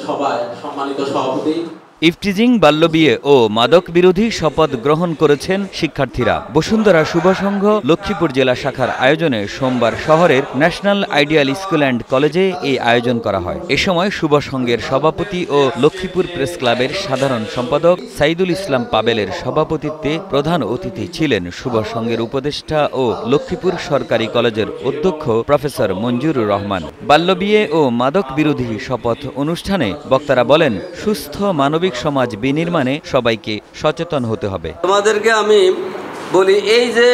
সভায় সম্মানিত সভাপতি। ইফটিজিং, বাল্যবিয়ে ও মাদক বিরোধী শপথ গ্রহণ করেছেন শিক্ষার্থীরা। বসুন্ধরা শুভ সংঘ লক্ষ্মীপুর জেলা শাখার আয়োজনে সোমবার শহরের ন্যাশনাল আইডিয়াল স্কুল অ্যান্ড কলেজে এই আয়োজন করা হয়। এ সময় শুভ সংঘের সভাপতি ও লক্ষ্মীপুর প্রেস ক্লাবের সাধারণ সম্পাদক সাইদুল ইসলাম পাবেলের সভাপতিত্বে প্রধান অতিথি ছিলেন শুভ সংঘের উপদেষ্টা ও লক্ষ্মীপুর সরকারি কলেজের অধ্যক্ষ প্রফেসর মঞ্জুরুর রহমান। বাল্যবিয়ে ও মাদক বিরোধী শপথ অনুষ্ঠানে বক্তারা বলেন, সুস্থ মানবিক সমাজ বিনির্মাণে সবাইকে সচেতন হতে হবে। তোমাদেরকে আমি বলি, এই যে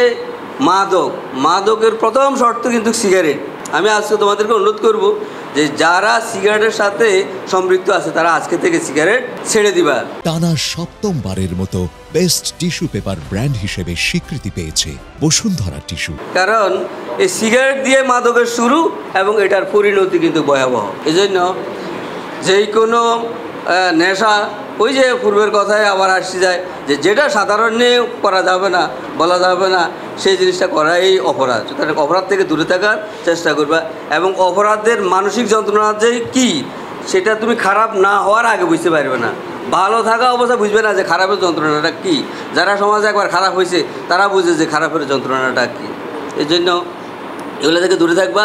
মাদকের প্রথম শর্ত কিন্তু সিগারেট। আমি আজকে তোমাদেরকে অনুরোধ করব যে যারা সিগারেটের সাথে সম্পৃক্ত আছে তারা আজকে থেকে সিগারেট ছেড়ে দিবা। টানা সপ্তমবারের মতো বেস্ট টিস্যু পেপার ব্র্যান্ড হিসেবে স্বীকৃতি পেয়েছে বসুন্ধরা টিস্যু। কারণ এই সিগারেট দিয়ে মাদকের শুরু এবং এটার পরিণতি কিন্তু ভয়াবহ। এজন্য যেই কোনো নেশা, ওই যে পূর্বের কথায় আবার আসছে যায় যে যেটা সাধারণে করা যাবে না, বলা যাবে না, সেই জিনিসটা করাই অপরাধ। সুতরাং অপরাধ থেকে দূরে থাকার চেষ্টা করবা এবং অপরাধের মানসিক যন্ত্রণা যে কী সেটা তুমি খারাপ না হওয়ার আগে বুঝতে পারবে না। ভালো থাকা অবস্থা বুঝবে না যে খারাপের যন্ত্রণাটা কী। যারা সমাজে একবার খারাপ হয়েছে তারা বুঝে যে খারাপের যন্ত্রণাটা কী। এই জন্য এগুলো থেকে দূরে থাকবা।